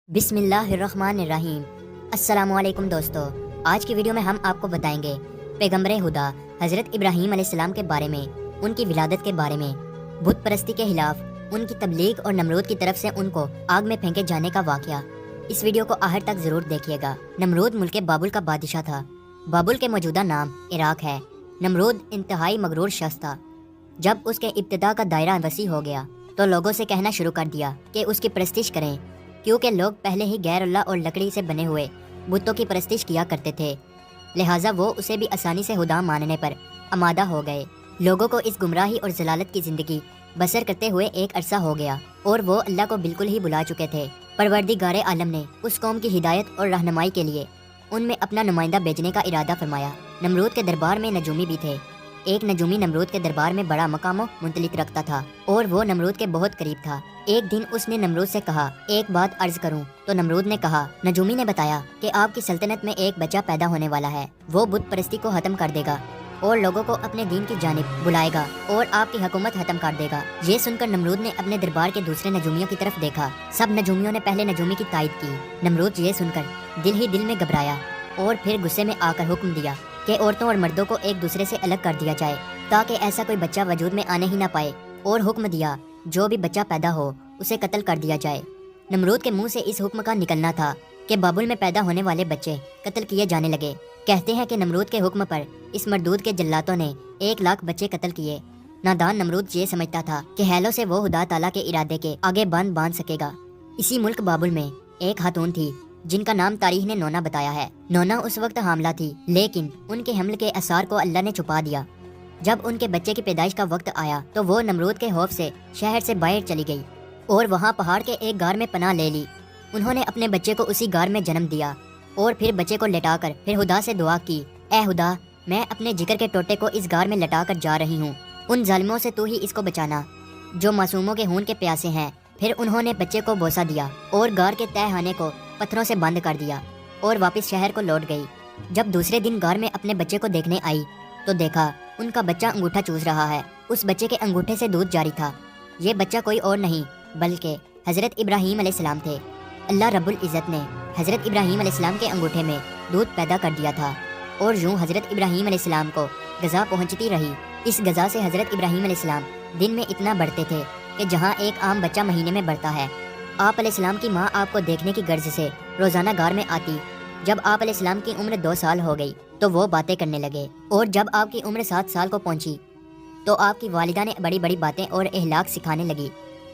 بسم اللہ الرحمن الرحیم۔ السلام علیکم دوستو، آج کی ویڈیو میں ہم آپ کو بتائیں گے پیغمبر خدا حضرت ابراہیم علیہ السلام کے بارے میں، ان کی ولادت کے بارے میں، بت پرستی کے خلاف ان کی تبلیغ اور نمرود کی طرف سے ان کو آگ میں پھینکے جانے کا واقعہ۔ اس ویڈیو کو آخر تک ضرور دیکھیے گا۔ نمرود ملک بابل کا بادشاہ تھا۔ بابل کے موجودہ نام عراق ہے۔ نمرود انتہائی مغرور شخص تھا۔ جب اس کے ابتدا کا دائرہ وسیع ہو گیا تو لوگوں سے کہنا شروع کر دیا کہ اس کی پرستش کریں، کیونکہ لوگ پہلے ہی غیر اللہ اور لکڑی سے بنے ہوئے بتوں کی پرستش کیا کرتے تھے، لہٰذا وہ اسے بھی آسانی سے خدا ماننے پر آمادہ ہو گئے۔ لوگوں کو اس گمراہی اور ضلالت کی زندگی بسر کرتے ہوئے ایک عرصہ ہو گیا اور وہ اللہ کو بالکل ہی بلا چکے تھے۔ پروردگار عالم نے اس قوم کی ہدایت اور رہنمائی کے لیے ان میں اپنا نمائندہ بھیجنے کا ارادہ فرمایا۔ نمرود کے دربار میں نجومی بھی تھے۔ ایک نجومی نمرود کے دربار میں بڑا مقام و منتلک رکھتا تھا اور وہ نمرود کے بہت قریب تھا۔ ایک دن اس نے نمرود سے کہا، ایک بات عرض کروں؟ تو نمرود نے کہا۔ نجومی نے بتایا کہ آپ کی سلطنت میں ایک بچہ پیدا ہونے والا ہے، وہ بت پرستی کو ختم کر دے گا اور لوگوں کو اپنے دین کی جانب بلائے گا اور آپ کی حکومت ختم کر دے گا۔ یہ سن کر نمرود نے اپنے دربار کے دوسرے نجومیوں کی طرف دیکھا۔ سب نجومیوں نے پہلے نجومی کی تائید کی۔ نمرود یہ سن کر دل ہی دل میں گھبرایا اور پھر غصے میں آ کر حکم دیا کہ عورتوں اور مردوں کو ایک دوسرے سے الگ کر دیا جائے تاکہ ایسا کوئی بچہ وجود میں آنے ہی نہ پائے، اور حکم دیا جو بھی بچہ پیدا ہو اسے قتل کر دیا جائے۔ نمرود کے منہ سے اس حکم کا نکلنا تھا کہ بابل میں پیدا ہونے والے بچے قتل کیے جانے لگے۔ کہتے ہیں کہ نمرود کے حکم پر اس مردود کے جلاتوں نے 1,00,000 بچے قتل کیے۔ نادان نمرود یہ سمجھتا تھا کہ ہیلوں سے وہ خدا تعالیٰ کے ارادے کے آگے باندھ سکے گا۔ اسی ملک بابل میں ایک خاتون تھی جن کا نام تاریخ نے نونا بتایا ہے۔ نونا اس وقت حاملہ تھی، لیکن ان کے حمل کے اثار کو اللہ نے چھپا دیا۔ جب ان کے بچے کی پیدائش کا وقت آیا تو وہ نمرود کے خوف سے شہر سے باہر چلی گئی اور وہاں پہاڑ کے ایک غار میں پناہ لے لی۔ انہوں نے اپنے بچے کو اسی غار میں جنم دیا اور پھر بچے کو لٹا کر پھر خدا سے دعا کی، اے خدا، میں اپنے جگر کے ٹوٹے کو اس غار میں لٹا کر جا رہی ہوں، ان ظالموں سے تو ہی اس کو بچانا جو معصوموں کے خون کے پیاسے ہیں۔ پھر انہوں نے بچے کو بوسہ دیا اور غار کے تہہ خانے کو پتھروں سے بند کر دیا اور واپس شہر کو لوٹ گئی۔ جب دوسرے دن غار میں اپنے بچے کو دیکھنے آئی تو دیکھا ان کا بچہ انگوٹھا چوس رہا ہے۔ اس بچے کے انگوٹھے سے دودھ جاری تھا۔ یہ بچہ کوئی اور نہیں بلکہ حضرت ابراہیم علیہ السلام تھے۔ اللہ رب العزت نے حضرت ابراہیم علیہ السلام کے انگوٹھے میں دودھ پیدا کر دیا تھا اور یوں حضرت ابراہیم علیہ السلام کو غذا پہنچتی رہی۔ اس غذا سے حضرت ابراہیم علیہ السلام دن میں اتنا بڑھتے تھے کہ جہاں ایک عام بچہ مہینے میں بڑھتا ہے۔ آپ علیہ السلام کی ماں آپ کو دیکھنے کی غرض سے روزانہ غار میں آتی۔ جب آپ علیہ السلام کی عمر 2 سال ہو گئی تو وہ باتیں کرنے لگے، اور جب آپ کی عمر 7 سال کو پہنچی تو آپ کی والدہ نے بڑی بڑی باتیں اور اخلاق سکھانے لگی،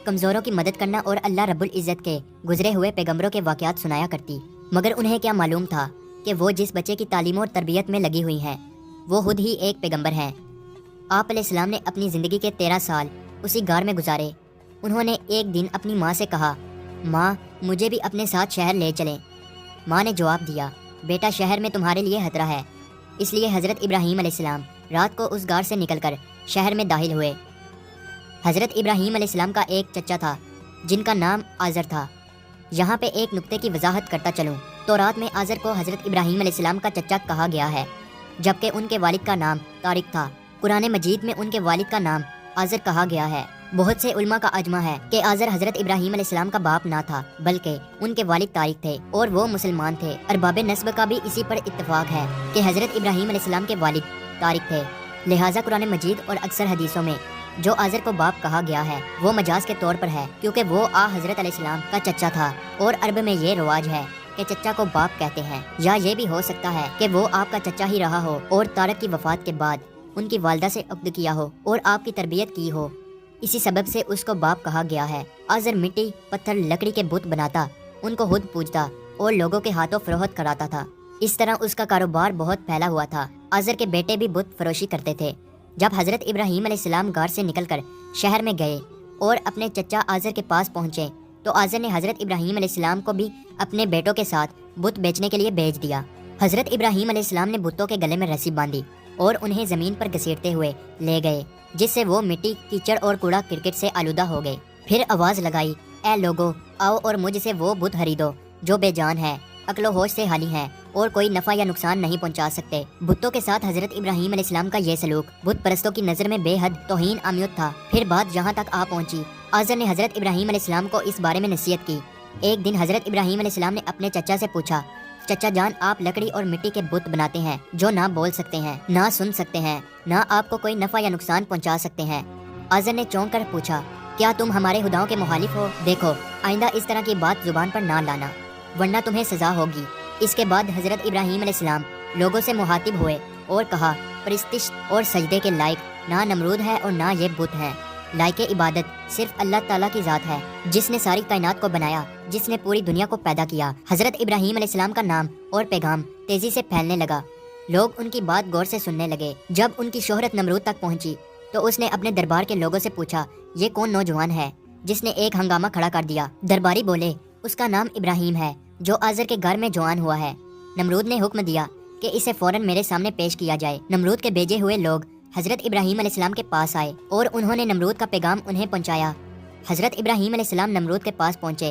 کمزوروں کی مدد کرنا اور اللہ رب العزت کے گزرے ہوئے پیغمبروں کے واقعات سنایا کرتی۔ مگر انہیں کیا معلوم تھا کہ وہ جس بچے کی تعلیم اور تربیت میں لگی ہوئی ہیں وہ خود ہی ایک پیغمبر ہیں۔ آپ علیہ السلام نے اپنی زندگی کے 13 سال اسی غار میں گزارے۔ انہوں نے ایک دن اپنی ماں سے کہا، ماں، مجھے بھی اپنے ساتھ شہر لے چلیں۔ ماں نے جواب دیا، بیٹا، شہر میں تمہارے لیے خطرہ ہے۔ اس لیے حضرت ابراہیم علیہ السلام رات کو اس غار سے نکل کر شہر میں داخل ہوئے۔ حضرت ابراہیم علیہ السلام کا ایک چچا تھا جن کا نام آزر تھا۔ یہاں پہ ایک نقطے کی وضاحت کرتا چلوں تو رات میں آزر کو حضرت ابراہیم علیہ السلام کا چچا کہا گیا ہے، جبکہ ان کے والد کا نام طارق تھا۔ قرآن مجید میں ان کے والد کا نام آزر کہا گیا ہے۔ بہت سے علماء کا اجماع ہے کہ آزر حضرت ابراہیم علیہ السلام کا باپ نہ تھا بلکہ ان کے والد طارق تھے اور وہ مسلمان تھے۔ ارباب نسب کا بھی اسی پر اتفاق ہے کہ حضرت ابراہیم علیہ السلام کے والد طارق تھے، لہٰذا قرآن مجید اور اکثر حدیثوں میں جو آزر کو باپ کہا گیا ہے وہ مجاز کے طور پر ہے، کیونکہ وہ حضرت علیہ السلام کا چچا تھا اور عرب میں یہ رواج ہے کہ چچا کو باپ کہتے ہیں۔ یا یہ بھی ہو سکتا ہے کہ وہ آپ کا چچا ہی رہا ہو اور طارق کی وفات کے بعد ان کی والدہ سے عقد کیا ہو اور آپ کی تربیت کی ہو، اسی سبب سے اس کو باپ کہا گیا ہے۔ آزر مٹی، پتھر، لکڑی کے بت بناتا، ان کو خود پوجتا اور لوگوں کے ہاتھوں فروخت کراتا تھا۔ اس طرح اس کا کاروبار بہت پھیلا ہوا تھا۔ آزر کے بیٹے بھی بت فروشی کرتے تھے۔ جب حضرت ابراہیم علیہ السلام غار سے نکل کر شہر میں گئے اور اپنے چچا آزر کے پاس پہنچے تو آزر نے حضرت ابراہیم علیہ السلام کو بھی اپنے بیٹوں کے ساتھ بت بیچنے کے لیے بھیج دیا۔ حضرت ابراہیم علیہ السلام نے بتوں کے گلے میں رسی باندھی اور انہیں زمین پر گھسیٹتے ہوئے لے گئے، جس سے وہ مٹی، کیچڑ اور کوڑا کرکٹ سے آلودہ ہو گئے۔ پھر آواز لگائی، اے لوگو، آؤ اور مجھ سے وہ بت خریدو جو بے جان ہے، عقل و ہوش سے خالی ہیں اور کوئی نفع یا نقصان نہیں پہنچا سکتے۔ بتوں کے ساتھ حضرت ابراہیم علیہ السلام کا یہ سلوک بت پرستوں کی نظر میں بے حد توہین آمیز تھا۔ پھر بات جہاں تک آ پہنچی، آزر نے حضرت ابراہیم علیہ السلام کو اس بارے میں نصیحت کی ایک دن حضرت ابراہیم علیہ السلام نے اپنے چچا سے پوچھا، چچا جان آپ لکڑی اور مٹی کے بت بناتے ہیں جو نہ بول سکتے ہیں، نہ سن سکتے ہیں، نہ آپ کو کوئی نفع یا نقصان پہنچا سکتے ہیں۔ آزر نے چونک کر پوچھا، کیا تم ہمارے خداؤں کے مخالف ہو؟ دیکھو آئندہ اس طرح کی بات زبان پر نہ لانا ورنہ تمہیں سزا ہوگی۔ اس کے بعد حضرت ابراہیم علیہ السلام لوگوں سے مخاطب ہوئے اور کہا، پرستش اور سجدے کے لائق نہ نمرود ہے اور نہ یہ بت ہے، لائق عبادت صرف اللہ تعالیٰ کی ذات ہے جس نے ساری کائنات کو بنایا، جس نے پوری دنیا کو پیدا کیا۔ حضرت ابراہیم علیہ السلام کا نام اور پیغام تیزی سے پھیلنے لگا، لوگ ان کی بات غور سے سننے لگے۔ جب ان کی شہرت نمرود تک پہنچی تو اس نے اپنے دربار کے لوگوں سے پوچھا، یہ کون نوجوان ہے جس نے ایک ہنگامہ کھڑا کر دیا؟ درباری بولے، اس کا نام ابراہیم ہے جو آزر کے گھر میں جوان ہوا ہے۔ نمرود نے حکم دیا کہ اسے فوراً میرے سامنے پیش کیا جائے۔ نمرود کے بھیجے ہوئے لوگ حضرت ابراہیم علیہ السلام کے پاس آئے اور انہوں نے نمرود کا پیغام انہیں پہنچایا۔ حضرت ابراہیم علیہ السلام نمرود کے پاس پہنچے۔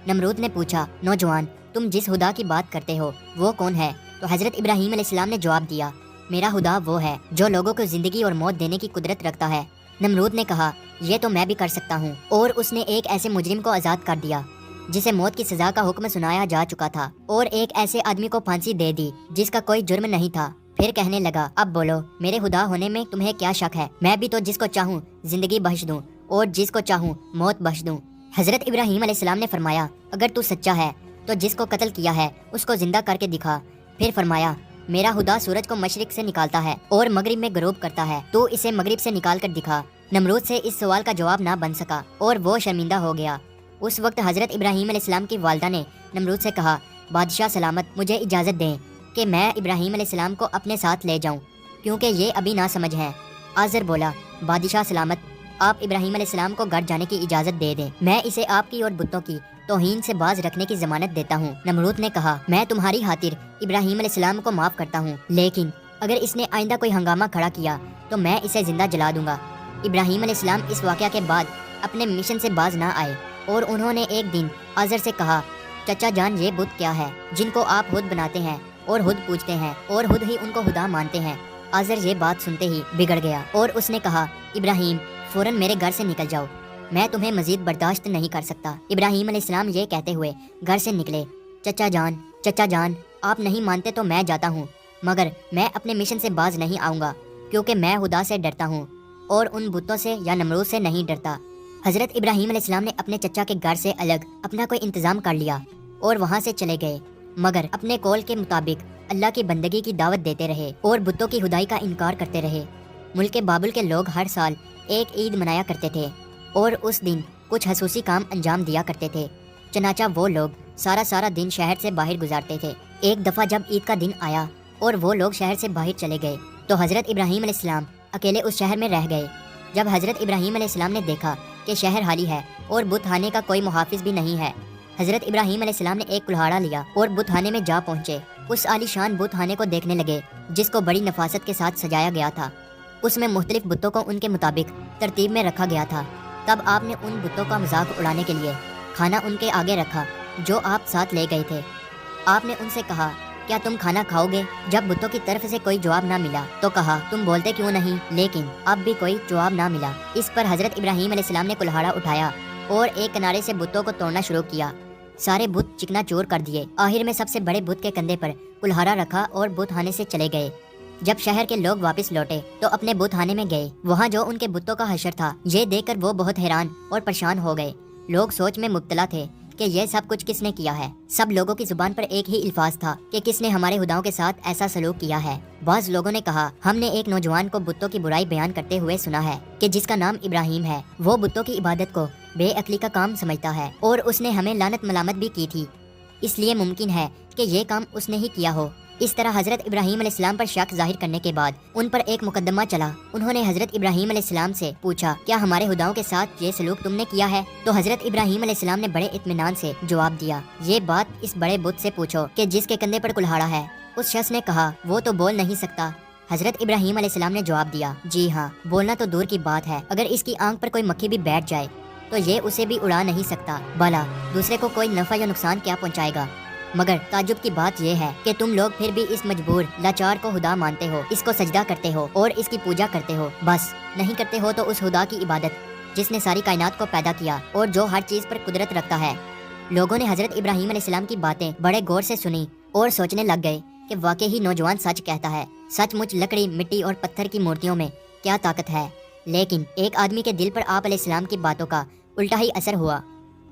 نمرود نے پوچھا، نوجوان تم جس خدا کی بات کرتے ہو وہ کون ہے؟ تو حضرت ابراہیم علیہ السلام نے جواب دیا، میرا خدا وہ ہے جو لوگوں کو زندگی اور موت دینے کی قدرت رکھتا ہے۔ نمرود نے کہا، یہ تو میں بھی کر سکتا ہوں، اور اس نے ایک ایسے مجرم کو آزاد کر دیا جسے موت کی سزا کا حکم سنایا جا چکا تھا، اور ایک ایسے آدمی کو پھانسی دے دی جس کا کوئی جرم نہیں تھا۔ پھر کہنے لگا، اب بولو میرے خدا ہونے میں تمہیں کیا شک ہے؟ میں بھی تو جس کو چاہوں زندگی بخش دوں اور جس کو چاہوں موت بخش دوں۔ حضرت ابراہیم علیہ السلام نے فرمایا، اگر تو سچا ہے تو جس کو قتل کیا ہے اس کو زندہ کر کے دکھا۔ پھر فرمایا، میرا خدا سورج کو مشرق سے نکالتا ہے اور مغرب میں غروب کرتا ہے، تو اسے مغرب سے نکال کر دکھا۔ نمرود سے اس سوال کا جواب نہ بن سکا اور وہ شرمندہ ہو گیا۔ اس وقت حضرت ابراہیم علیہ السلام کی والدہ نے نمرود سے کہا، بادشاہ سلامت، مجھے اجازت دیں کہ میں ابراہیم علیہ السلام کو اپنے ساتھ لے جاؤں کیونکہ یہ ابھی نہ سمجھ ہے۔ آزر بولا، بادشاہ سلامت، آپ ابراہیم علیہ السلام کو گھر جانے کی اجازت دے دیں، میں اسے آپ کی اور بتوں کی توہین سے باز رکھنے کی ضمانت دیتا ہوں۔ نمرود نے کہا، میں تمہاری خاطر ابراہیم علیہ السلام کو معاف کرتا ہوں، لیکن اگر اس نے آئندہ کوئی ہنگامہ کھڑا کیا تو میں اسے زندہ جلا دوں گا۔ ابراہیم علیہ السلام اس واقعہ کے بعد اپنے مشن سے باز نہ آئے اور انہوں نے ایک دن آزر سے کہا، چچا جان یہ بت کیا ہے جن کو آپ خود بناتے ہیں اور خود پوجتے ہیں اور خود ہی ان کو خدا مانتے ہیں؟ آزر یہ بات سنتے ہی بگڑ گیا اور اس نے کہا، ابراہیم فوراً میرے گھر سے نکل جاؤ، میں تمہیں مزید برداشت نہیں کر سکتا۔ ابراہیم علیہ السلام یہ کہتے ہوئے گھر سے نکلے۔ چچا جان آپ نہیں مانتے تو میں جاتا ہوں، مگر میں اپنے مشن سے باز نہیں آؤں گا کیونکہ میں خدا سے ڈرتا ہوں اور ان بتوں سے یا نمرود سے نہیں ڈرتا۔ حضرت ابراہیم علیہ السلام نے اپنے چچا کے گھر سے الگ اپنا کوئی انتظام کر لیا اور وہاں سے چلے گئے، مگر اپنے قول کے مطابق اللہ کی بندگی کی دعوت دیتے رہے اور بتوں کی خدائی کا انکار کرتے رہے۔ ملک بابل کے لوگ ہر سال ایک عید منایا کرتے تھے اور اس دن کچھ خصوصی کام انجام دیا کرتے تھے، چنانچہ وہ لوگ سارا دن شہر سے باہر گزارتے تھے۔ ایک دفعہ جب عید کا دن آیا اور وہ لوگ شہر سے باہر چلے گئے تو حضرت ابراہیم علیہ السلام اکیلے اس شہر میں رہ گئے۔ جب حضرت ابراہیم علیہ السلام نے دیکھا کہ شہر خالی ہے اور بت خانے کا کوئی محافظ بھی نہیں ہے، حضرت ابراہیم علیہ السلام نے ایک کلہاڑا لیا اور بت خانے میں جا پہنچے۔ اس عالی شان بت خانے کو دیکھنے لگے جس کو بڑی نفاست کے ساتھ سجایا گیا تھا۔ اس میں مختلف بتوں کو ان کے مطابق ترتیب میں رکھا گیا تھا۔ تب آپ نے ان بتوں کا مذاق اڑانے کے لیے کھانا ان کے آگے رکھا جو آپ ساتھ لے گئے تھے۔ آپ نے ان سے کہا، کیا تم کھانا کھاؤ گے؟ جب بتوں کی طرف سے کوئی جواب نہ ملا تو کہا، تم بولتے کیوں نہیں؟ لیکن اب بھی کوئی جواب نہ ملا۔ اس پر حضرت ابراہیم علیہ السلام نے کلہاڑا اٹھایا اور ایک کنارے سے بتوں کو توڑنا شروع کیا۔ سارے بت چکنا چور کر دیے۔ آخر میں سب سے بڑے بت کے کندھے پر کلہاڑا رکھا اور بت خانے سے چلے گئے۔ جب شہر کے لوگ واپس لوٹے تو اپنے بت خانے میں گئے، وہاں جو ان کے بتوں کا حشر تھا یہ دیکھ کر وہ بہت حیران اور پریشان ہو گئے۔ لوگ سوچ میں مبتلا تھے کہ یہ سب کچھ کس نے کیا ہے۔ سب لوگوں کی زبان پر ایک ہی الفاظ تھا کہ کس نے ہمارے خداؤں کے ساتھ ایسا سلوک کیا ہے۔ بعض لوگوں نے کہا، ہم نے ایک نوجوان کو بتوں کی برائی بیان کرتے ہوئے سنا ہے کہ جس کا نام ابراہیم ہے، وہ بتوں کی عبادت کو بے عقلی کا کام سمجھتا ہے اور اس نے ہمیں لعنت ملامت بھی کی تھی، اس لیے ممکن ہے کہ یہ کام اس نے ہی کیا ہو۔ اس طرح حضرت ابراہیم علیہ السلام پر شک ظاہر کرنے کے بعد ان پر ایک مقدمہ چلا۔ انہوں نے حضرت ابراہیم علیہ السلام سے پوچھا، کیا ہمارے خداؤں کے ساتھ یہ سلوک تم نے کیا ہے؟ تو حضرت ابراہیم علیہ السلام نے بڑے اطمینان سے جواب دیا، یہ بات اس بڑے بت سے پوچھو کہ جس کے کندھے پر کلہاڑا ہے۔ اس شخص نے کہا، وہ تو بول نہیں سکتا۔ حضرت ابراہیم علیہ السلام نے جواب دیا، جی ہاں، بولنا تو دور کی بات ہے، اگر اس کی آنکھ پر کوئی مکھی بھی بیٹھ جائے تو یہ اسے بھی اڑا نہیں سکتا، بھلا دوسرے کو کوئی نفع یا نقصان کیا پہنچائے گا؟ مگر تعجب کی بات یہ ہے کہ تم لوگ پھر بھی اس مجبور لاچار کو خدا مانتے ہو، اس کو سجدہ کرتے ہو اور اس کی پوجا کرتے ہو۔ بس نہیں کرتے ہو تو اس خدا کی عبادت جس نے ساری کائنات کو پیدا کیا اور جو ہر چیز پر قدرت رکھتا ہے۔ لوگوں نے حضرت ابراہیم علیہ السلام کی باتیں بڑے غور سے سنی اور سوچنے لگ گئے کہ واقعی نوجوان سچ کہتا ہے، سچ مچ لکڑی، مٹی اور پتھر کی مورتیوں میں کیا طاقت ہے۔ لیکن ایک آدمی کے دل پر آپ علیہ السلام کی باتوں کا الٹا ہی اثر ہوا۔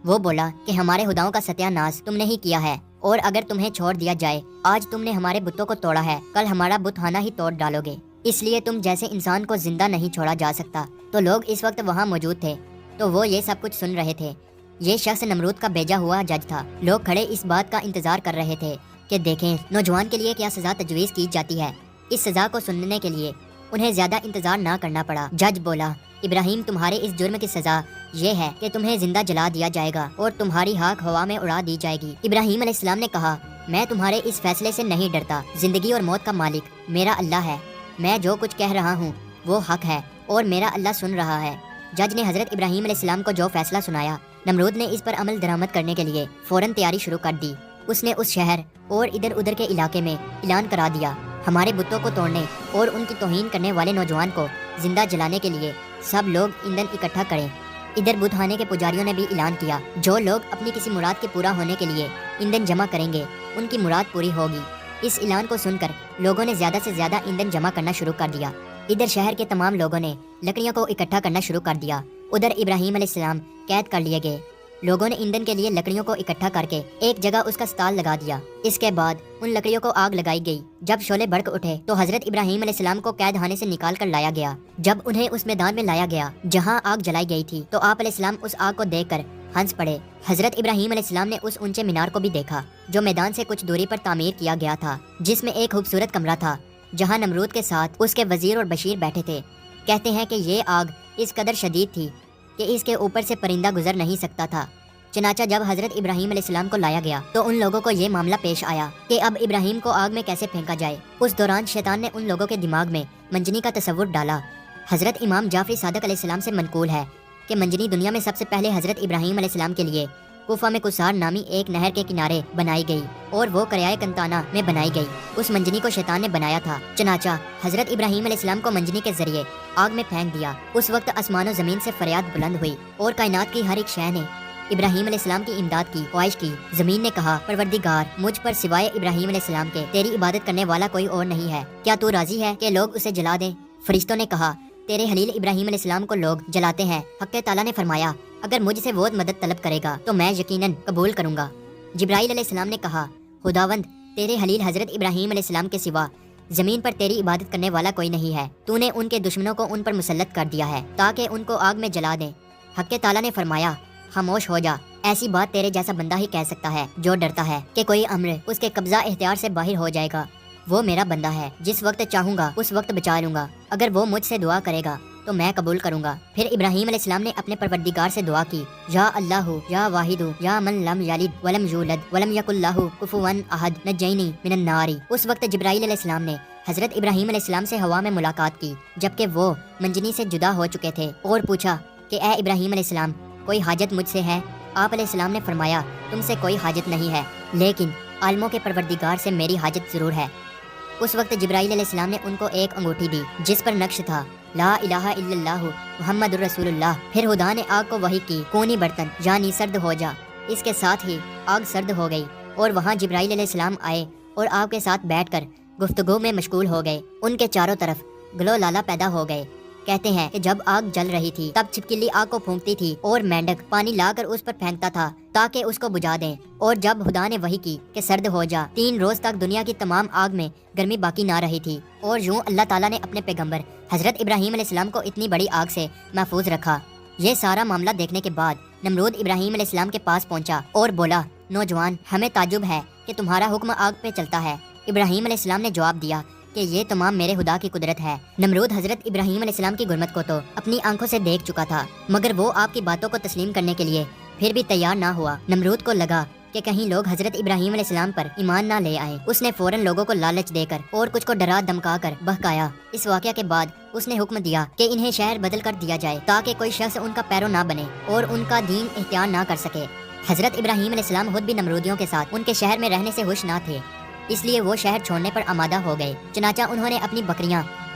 وہ بولا کہ ہمارے خداؤں کا ستیہ ناش تم نے ہی کیا ہے، اور اگر تمہیں چھوڑ دیا جائے، آج تم نے ہمارے بتوں کو توڑا ہے، کل ہمارا بت خانہ ہی توڑ ڈالو گے، اس لیے تم جیسے انسان کو زندہ نہیں چھوڑا جا سکتا۔ تو لوگ اس وقت وہاں موجود تھے، تو وہ یہ سب کچھ سن رہے تھے۔ یہ شخص نمرود کا بھیجا ہوا جج تھا۔ لوگ کھڑے اس بات کا انتظار کر رہے تھے کہ دیکھیں نوجوان کے لیے کیا سزا تجویز کی جاتی ہے۔ اس سزا کو سننے کے لیے انہیں زیادہ انتظار نہ کرنا پڑا۔ جج بولا، ابراہیم تمہارے اس جرم کی سزا یہ ہے کہ تمہیں زندہ جلا دیا جائے گا اور تمہاری خاک ہوا میں اڑا دی جائے گی۔ ابراہیم علیہ السلام نے کہا، میں تمہارے اس فیصلے سے نہیں ڈرتا، زندگی اور موت کا مالک میرا اللہ ہے، میں جو کچھ کہہ رہا ہوں وہ حق ہے اور میرا اللہ سن رہا ہے۔ جج نے حضرت ابراہیم علیہ السلام کو جو فیصلہ سنایا، نمرود نے اس پر عمل درآمد کرنے کے لیے فوراً تیاری شروع کر دی۔ اس نے اس شہر اور ادھر ادھر کے علاقے میں اعلان کرا دیا، ہمارے بتوں کو توڑنے اور ان کی توہین کرنے والے نوجوان کو زندہ جلانے کے لیے سب لوگ ایندھن اکٹھا کریں۔ ادھر بت خانے کے پجاریوں نے بھی اعلان کیا، جو لوگ اپنی کسی مراد کے پورا ہونے کے لیے ایندھن جمع کریں گے، ان کی مراد پوری ہوگی۔ اس اعلان کو سن کر لوگوں نے زیادہ سے زیادہ ایندھن جمع کرنا شروع کر دیا۔ ادھر شہر کے تمام لوگوں نے لکڑیوں کو اکٹھا کرنا شروع کر دیا۔ ادھر ابراہیم علیہ السلام قید کر لیے گئے۔ لوگوں نے ایندھن کے لیے لکڑیوں کو اکٹھا کر کے ایک جگہ اس کا اسٹال لگا دیا۔ اس کے بعد ان لکڑیوں کو آگ لگائی گئی۔ جب شعلے بھڑک اٹھے تو حضرت ابراہیم علیہ السلام کو قید خانے سے نکال کر لایا گیا۔ جب انہیں اس میدان میں لایا گیا جہاں آگ جلائی گئی تھی تو آپ علیہ السلام اس آگ کو دیکھ کر ہنس پڑے۔ حضرت ابراہیم علیہ السلام نے اس اونچے مینار کو بھی دیکھا جو میدان سے کچھ دوری پر تعمیر کیا گیا تھا، جس میں ایک خوبصورت کمرہ تھا جہاں نمرود کے ساتھ اس کے وزیر اور بشیر بیٹھے تھے۔ کہتے ہیں کہ یہ آگ اس قدر شدید تھی کہ اس کے اوپر سے پرندہ گزر نہیں سکتا تھا۔ چنانچہ جب حضرت ابراہیم علیہ السلام کو لایا گیا تو ان لوگوں کو یہ معاملہ پیش آیا کہ اب ابراہیم کو آگ میں کیسے پھینکا جائے۔ اس دوران شیطان نے ان لوگوں کے دماغ میں منجنی کا تصور ڈالا۔ حضرت امام جعفری صادق علیہ السلام سے منقول ہے کہ منجنی دنیا میں سب سے پہلے حضرت ابراہیم علیہ السلام کے لیے کوفہ میں کسار نامی ایک نہر کے کنارے بنائی گئی اور وہ قریائے کنتانہ میں بنائی گئی۔ اس منجنی کو شیطان نے بنایا تھا۔ چنانچہ حضرت ابراہیم علیہ السلام کو منجنی کے ذریعے آگ میں پھینک دیا۔ اس وقت آسمان و زمین سے فریاد بلند ہوئی اور کائنات کی ہر ایک شے نے ابراہیم علیہ السلام کی امداد کی خواہش کی۔ زمین نے کہا، پروردگار، مجھ پر سوائے ابراہیم علیہ السلام کے تیری عبادت کرنے والا کوئی اور نہیں ہے، کیا تو راضی ہے کہ لوگ اسے جلا دیں؟ فرشتوں نے کہا، تیرے خلیل ابراہیم علیہ السلام کو لوگ جلاتے ہیں۔ حق تعالیٰ نے فرمایا، اگر مجھ سے وہ مدد طلب کرے گا تو میں یقیناً قبول کروں گا۔ جبرائیل علیہ السلام نے کہا، خداوند، تیرے خلیل حضرت ابراہیم علیہ السلام کے سوا زمین پر تیری عبادت کرنے والا کوئی نہیں ہے، تو نے ان کے دشمنوں کو ان پر مسلط کر دیا ہے تاکہ ان کو آگ میں جلا دیں۔ حق تعالیٰ نے فرمایا، خاموش ہو جا، ایسی بات تیرے جیسا بندہ ہی کہہ سکتا ہے جو ڈرتا ہے کہ کوئی امر اس کے قبضہ اختیار سے باہر ہو جائے گا۔ وہ میرا بندہ ہے، جس وقت چاہوں گا اس وقت بچا لوں گا، اگر وہ مجھ سے دعا کرے گا تو میں قبول کروں گا۔ پھر ابراہیم علیہ السلام نے اپنے پروردگار سے دعا کی، یا اللہ یا واحد یا من لم یلد ولم یولد ولم یکن لہ کفوا احد نجینی من النار۔ اس وقت جبرائیل علیہ السلام نے حضرت ابراہیم علیہ السلام سے ہوا میں ملاقات کی جبکہ وہ منجنی سے جدا ہو چکے تھے، اور پوچھا کہ اے ابراہیم علیہ السلام، کوئی حاجت مجھ سے ہے؟ آپ علیہ السلام نے فرمایا، تم سے کوئی حاجت نہیں ہے، لیکن عالموں کے پروردگار سے میری حاجت ضرور ہے۔ اس وقت جبرائیل علیہ السلام نے ان کو ایک انگوٹھی دی جس پر نقش تھا، لا الہ الا اللہ محمد الرسول اللہ۔ پھر خدا نے آگ کو وحی کی، کونی برتن یعنی سرد ہو جا۔ اس کے ساتھ ہی آگ سرد ہو گئی اور وہاں جبرائیل علیہ السلام آئے اور آگ کے ساتھ بیٹھ کر گفتگو میں مشغول ہو گئے۔ ان کے چاروں طرف گلو لالا پیدا ہو گئے۔ کہتے ہیں کہ جب آگ جل رہی تھی تب چھپکلی آگ کو پھونکتی تھی اور مینڈک پانی لا کر اس پر پھینکتا تھا تاکہ اس کو بجھا دیں، اور جب خدا نے وحی کی کہ سرد ہو جا، 3 روز تک دنیا کی تمام آگ میں گرمی باقی نہ رہی تھی، اور یوں اللہ تعالیٰ نے اپنے پیغمبر حضرت ابراہیم علیہ السلام کو اتنی بڑی آگ سے محفوظ رکھا۔ یہ سارا معاملہ دیکھنے کے بعد نمرود ابراہیم علیہ السلام کے پاس پہنچا اور بولا، نوجوان، ہمیں تعجب ہے کہ تمہارا حکم آگ پہ چلتا ہے۔ ابراہیم علیہ السلام نے جواب دیا کہ یہ تمام میرے خدا کی قدرت ہے۔ نمرود حضرت ابراہیم علیہ السلام کی غربت کو تو اپنی آنکھوں سے دیکھ چکا تھا، مگر وہ آپ کی باتوں کو تسلیم کرنے کے لیے پھر بھی تیار نہ ہوا۔ نمرود کو لگا کہ کہیں لوگ حضرت ابراہیم علیہ السلام پر ایمان نہ لے آئے۔ اس نے فوراً لوگوں کو لالچ دے کر اور کچھ کو ڈرا دھمکا کر بہکایا۔ اس واقعہ کے بعد اس نے حکم دیا کہ انہیں شہر بدل کر دیا جائے تاکہ کوئی شخص ان کا پیرو نہ بنے اور ان کا دین اختیار نہ کر سکے۔ حضرت ابراہیم علیہ السلام خود بھی نمرودیوں کے ساتھ ان کے شہر میں رہنے سے خوش نہ تھے، اس لیے وہ شہر چھوڑنے پر آمادہ ہو گئے۔ چنانچہ انہوں نے اپنی بکریاں